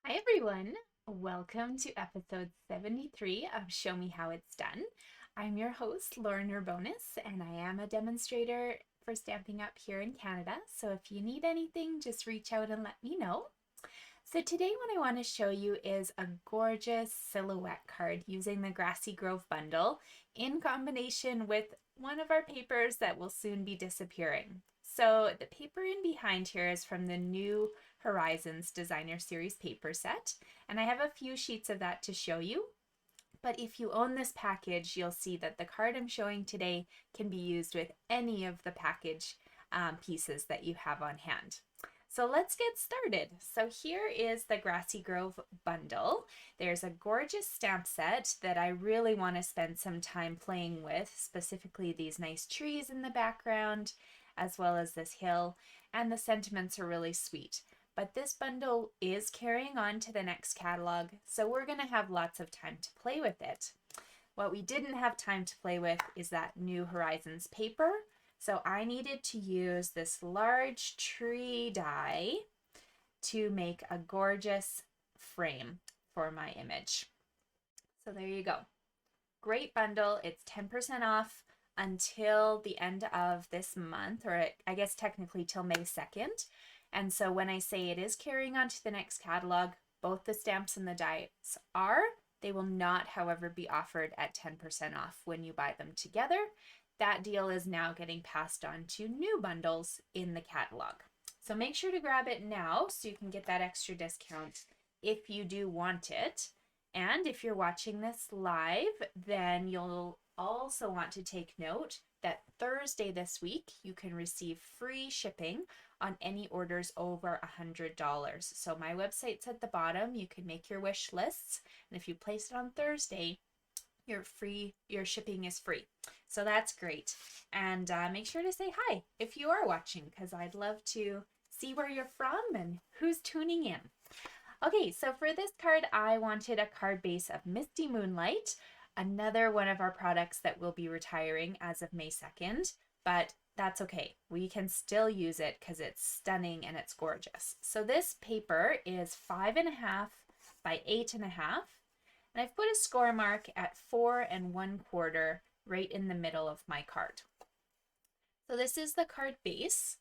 Hi everyone, welcome to episode 73 of Show Me How It's Done. I'm your host, Lauren Urbonis, and I am a demonstrator for Stampin' Up! Here in Canada, so if you need anything, just reach out and let me know. So today what I want to show you is a gorgeous silhouette card using the Grassy Grove bundle in combination with one of our papers that will soon be disappearing. So the paper in behind here is from the New Horizons Designer Series paper set, and I have a few sheets of that to show you. But if you own this package, you'll see that the card I'm showing today can be used with any of the package pieces that you have on hand. So let's get started. So here is the Grassy Grove bundle. There's a gorgeous stamp set that I really want to spend some time playing with, specifically these nice trees in the background, as well as this hill, and the sentiments are really sweet. But this bundle is carrying on to the next catalog, so we're going to have lots of time to play with it. What we didn't have time to play with is that New Horizons paper, so I needed to use this large tree die to make a gorgeous frame for my image. So there you go. Great bundle. It's 10% off until the end of this month, or I guess technically till May 2nd. And so when I say it is carrying on to the next catalog, both the stamps and the dies are. They will not, however, be offered at 10% off when you buy them together. That deal is now getting passed on to new bundles in the catalog. So make sure to grab it now so you can get that extra discount if you do want it. And if you're watching this live, then you'll also want to take note that Thursday this week, you can receive free shipping on any orders over $100. So my website's at the bottom. You can make your wish lists. And if you place it on Thursday, your shipping is free. So that's great. And make sure to say hi if you are watching, because I'd love to see where you're from and who's tuning in. Okay, so for this card, I wanted a card base of Misty Moonlight, another one of our products that will be retiring as of May 2nd, but that's okay. We can still use it because it's stunning and it's gorgeous. So this paper is 5.5 by 8.5, and I've put a score mark at 4 1/4 right in the middle of my card. So this is the card base.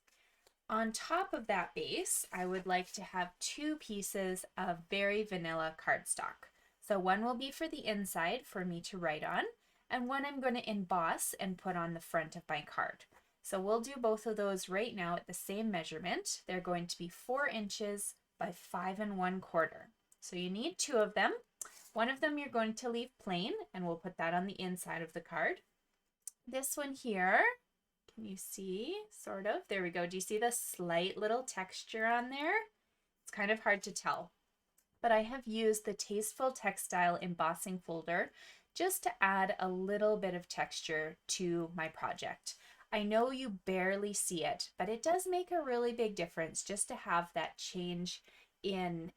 On top of that base, I would like to have 2 pieces of very vanilla cardstock. So one will be for the inside for me to write on, and one I'm going to emboss and put on the front of my card. So we'll do both of those right now at the same measurement. They're going to be 4 inches by 5 1/4. So you need 2 of them. One of them you're going to leave plain, and we'll put that on the inside of the card. This one here, can you see? Sort of. There we go. Do you see the slight little texture on there? It's kind of hard to tell. But I have used the Tasteful Textile embossing folder just to add a little bit of texture to my project. I know you barely see it, but it does make a really big difference just to have that change in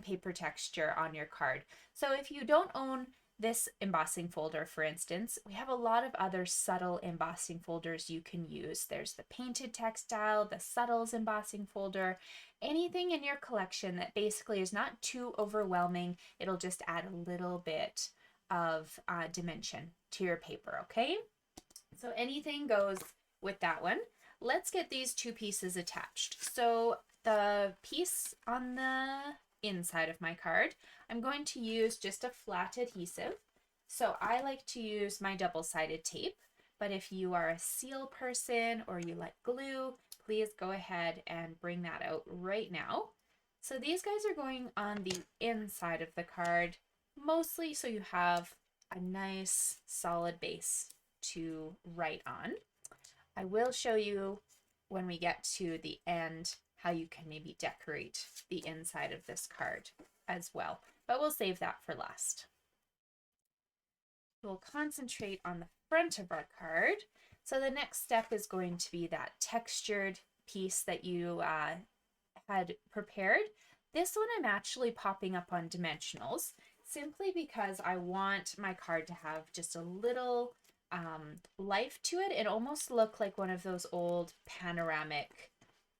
paper texture on your card. So if you don't own this embossing folder, for instance, we have a lot of other subtle embossing folders you can use. There's the Painted Textile, the Subtles embossing folder, anything in your collection that basically is not too overwhelming. It'll just add a little bit of dimension to your paper, okay? So anything goes with that one. Let's get these 2 pieces attached. So the piece on the inside of my card, I'm going to use just a flat adhesive. So I like to use my double-sided tape, but if you are a seal person or you like glue, please go ahead and bring that out right now. So these guys are going on the inside of the card, mostly so you have a nice solid base to write on. I will show you when we get to the end how you can maybe decorate the inside of this card as well, but we'll save that for last. We'll concentrate on the front of our card. So the next step is going to be that textured piece that you had prepared. This one I'm actually popping up on dimensionals simply because I want my card to have just a little life to it. It almost looked like one of those old panoramic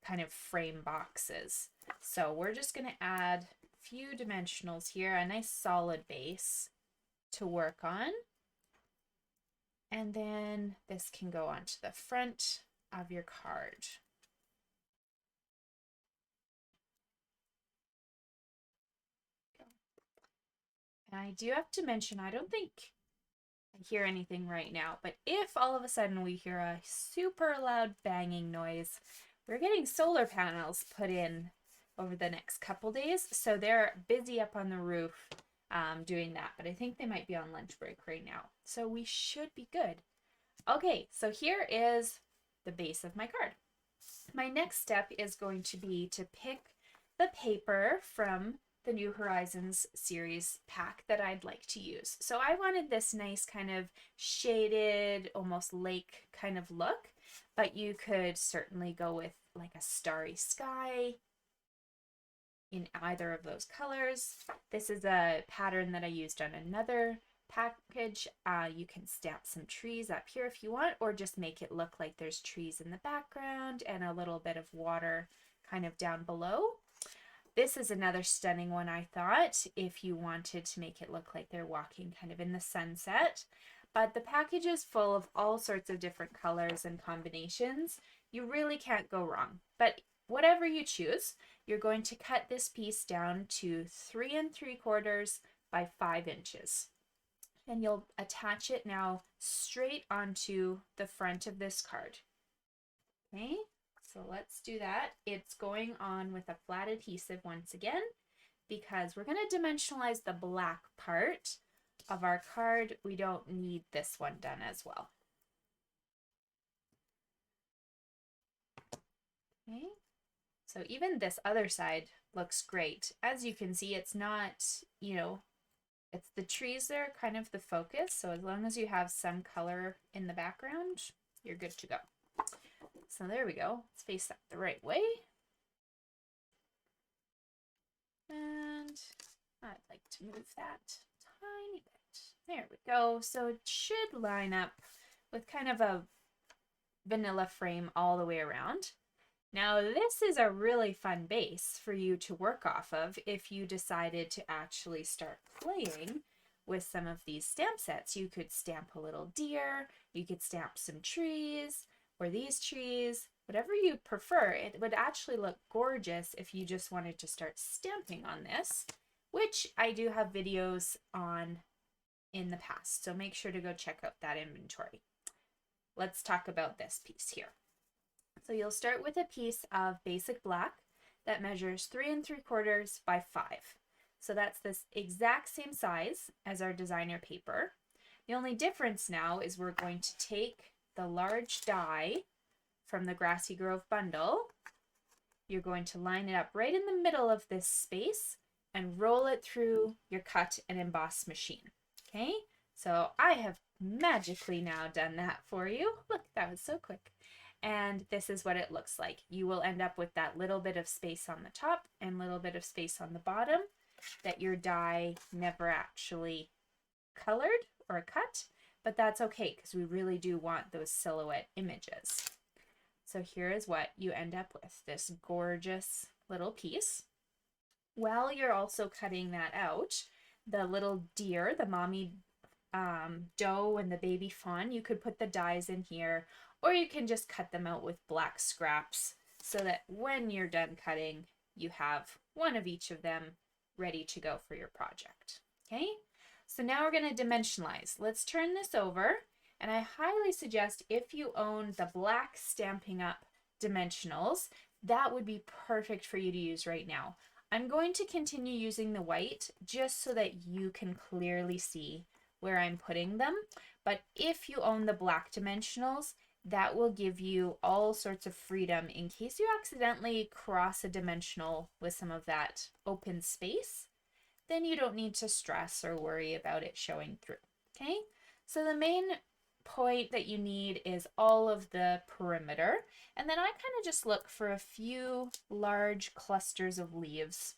kind of frame boxes. So we're just going to add few dimensionals here, a nice solid base to work on. And then this can go onto the front of your card. And I do have to mention, I don't think I hear anything right now, but if all of a sudden we hear a super loud banging noise, we're getting solar panels put in over the next couple days. So they're busy up on the roof doing that, but I think they might be on lunch break right now. So we should be good. Okay, so here is the base of my card. My next step is going to be to pick the paper from the New Horizons series pack that I'd like to use. So I wanted this nice kind of shaded, almost lake kind of look, but you could certainly go with like a starry sky in either of those colors. This is a pattern that I used on another package. You can stamp some trees up here if you want, or just make it look like there's trees in the background and a little bit of water kind of down below. This is another stunning one, I thought, if you wanted to make it look like they're walking kind of in the sunset. But the package is full of all sorts of different colors and combinations. You really can't go wrong. But whatever you choose, you're going to cut this piece down to 3 3/4 by 5 inches. And you'll attach it now straight onto the front of this card. Okay, so let's do that. It's going on with a flat adhesive once again, because we're going to dimensionalize the black part of our card. We don't need this one done as well. Okay, so even this other side looks great. As you can see, it's not, it's the trees that are kind of the focus. So as long as you have some color in the background, you're good to go. So there we go. Let's face that the right way. And I'd like to move that tiny bit. There we go. So it should line up with kind of a vanilla frame all the way around. Now this is a really fun base for you to work off of if you decided to actually start playing with some of these stamp sets. You could stamp a little deer, you could stamp some trees, or these trees, whatever you prefer. It would actually look gorgeous if you just wanted to start stamping on this, which I do have videos on in the past, so make sure to go check out that inventory. Let's talk about this piece here. So you'll start with a piece of basic black that measures 3 3/4 by 5. So that's this exact same size as our designer paper. The only difference now is we're going to take the large die from the Grassy Grove bundle. You're going to line it up right in the middle of this space and roll it through your cut and emboss machine. Okay, so I have magically now done that for you. Look, that was so quick. And this is what it looks like. You will end up with that little bit of space on the top and little bit of space on the bottom that your die never actually colored or cut, but that's okay because we really do want those silhouette images. So here is what you end up with, this gorgeous little piece. While you're also cutting that out, the little deer, the mommy doe and the baby fawn, you could put the dies in here, or you can just cut them out with black scraps so that when you're done cutting, you have one of each of them ready to go for your project. Okay, so now we're going to dimensionalize. Let's turn this over, and I highly suggest if you own the black Stampin' Up dimensionals, that would be perfect for you to use right now. I'm going to continue using the white just so that you can clearly see where I'm putting them, but if you own the black dimensionals, that will give you all sorts of freedom in case you accidentally cross a dimensional with some of that open space. Then you don't need to stress or worry about it showing through. Okay, so the main point that you need is all of the perimeter, and then I kind of just look for a few large clusters of leaves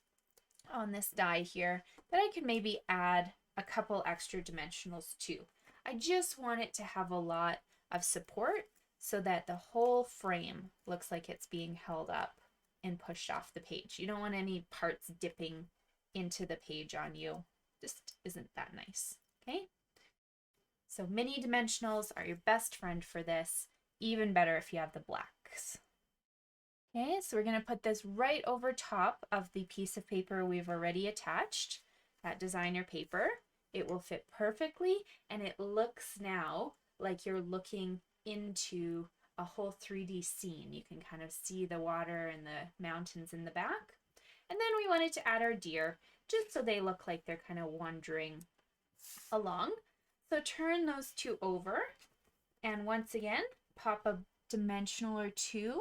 on this die here that I could maybe add a couple extra dimensionals to. I just want it to have a lot of support so that the whole frame looks like it's being held up and pushed off the page. You don't want any parts dipping into the page on you. Just isn't that nice, okay? So mini dimensionals are your best friend for this. Even better if you have the blacks. Okay, so we're going to put this right over top of the piece of paper we've already attached, that designer paper. It will fit perfectly, and it looks now like you're looking into a whole 3D scene. You can kind of see the water and the mountains in the back. And then we wanted to add our deer, just so they look like they're kind of wandering along. So turn those two over, and once again, pop a dimensional or two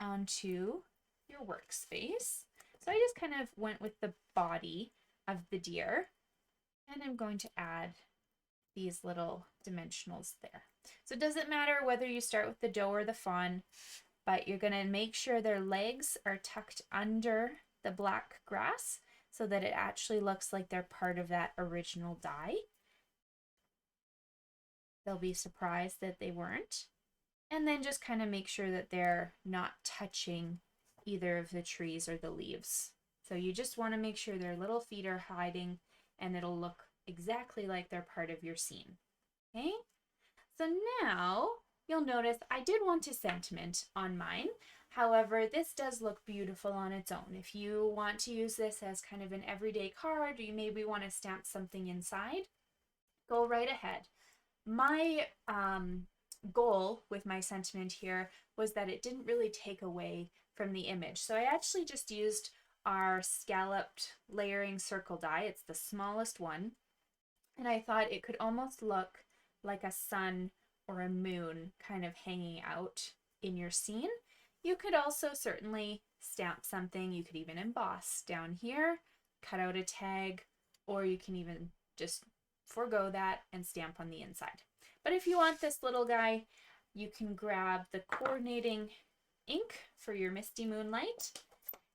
onto your workspace. So I just kind of went with the body of the deer, and I'm going to add these little dimensionals there. So it doesn't matter whether you start with the doe or the fawn, but you're going to make sure their legs are tucked under the black grass so that it actually looks like they're part of that original die. They'll be surprised that they weren't. And then just kind of make sure that they're not touching either of the trees or the leaves. So you just want to make sure their little feet are hiding, and it'll look exactly like they're part of your scene. Okay? So now you'll notice I did want a sentiment on mine. However, this does look beautiful on its own. If you want to use this as kind of an everyday card, or you maybe want to stamp something inside, go right ahead. My goal with my sentiment here was that it didn't really take away from the image. So I actually just used our scalloped layering circle die. It's the smallest one. And I thought it could almost look like a sun or a moon kind of hanging out in your scene. You could also certainly stamp something. You could even emboss down here, cut out a tag, or you can even just forego that and stamp on the inside. But if you want this little guy, you can grab the coordinating ink for your Misty Moonlight.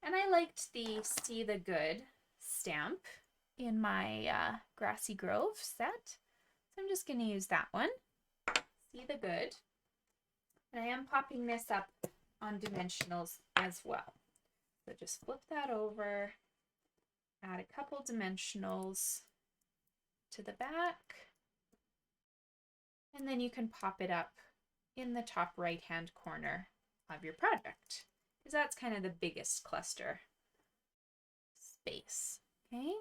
And I liked the See the Good stamp in my Grassy Grove set. So I'm just going to use that one. See the Good. And I am popping this up on dimensionals as well. So just flip that over, add a couple dimensionals to the back, and then you can pop it up in the top right hand corner of your project, because that's kind of the biggest cluster space. Okay,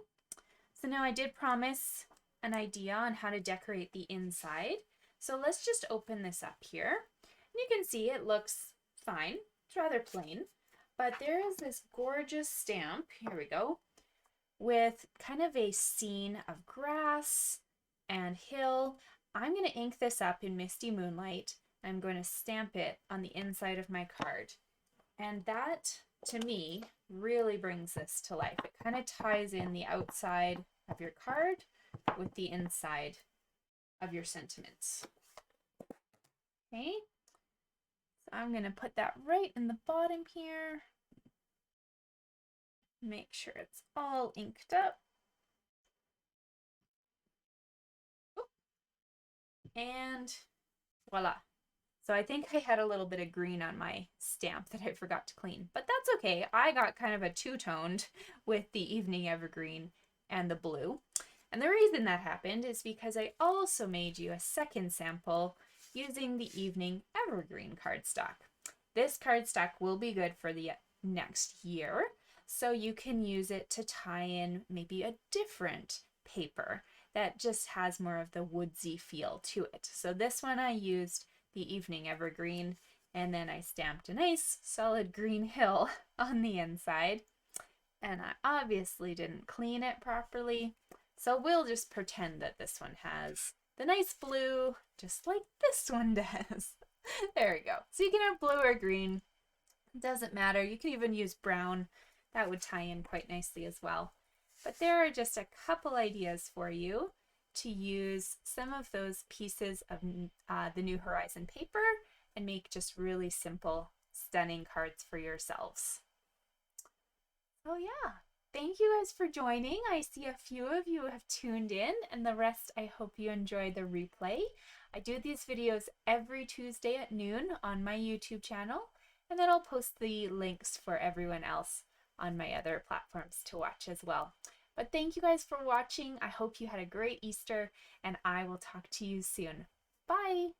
so now I did promise an idea on how to decorate the inside, so let's just open this up here. And you can see it looks fine. It's rather plain, but there is this gorgeous stamp, here we go, with kind of a scene of grass and hill. I'm going to ink this up in Misty Moonlight. I'm going to stamp it on the inside of my card. And that, to me, really brings this to life. It kind of ties in the outside of your card with the inside of your sentiments. Okay, so I'm going to put that right in the bottom here. Make sure it's all inked up. And voila. So I think I had a little bit of green on my stamp that I forgot to clean, but that's okay. I got kind of a two-toned with the Evening Evergreen and the blue. And the reason that happened is because I also made you a second sample using the Evening Evergreen cardstock. This cardstock will be good for the next year, so you can use it to tie in maybe a different paper that just has more of the woodsy feel to it. So this one I used the Evening Evergreen, and then I stamped a nice solid green hill on the inside. And I obviously didn't clean it properly, so we'll just pretend that this one has the nice blue, just like this one does. There we go. So you can have blue or green, doesn't matter. You can even use brown. That would tie in quite nicely as well. But there are just a couple ideas for you to use some of those pieces of the New Horizon paper and make just really simple, stunning cards for yourselves. Oh yeah, thank you guys for joining. I see a few of you have tuned in, and the rest I hope you enjoy the replay. I do these videos every Tuesday at noon on my YouTube channel, and then I'll post the links for everyone else on my other platforms to watch as well. But thank you guys for watching. I hope you had a great Easter, and I will talk to you soon. Bye!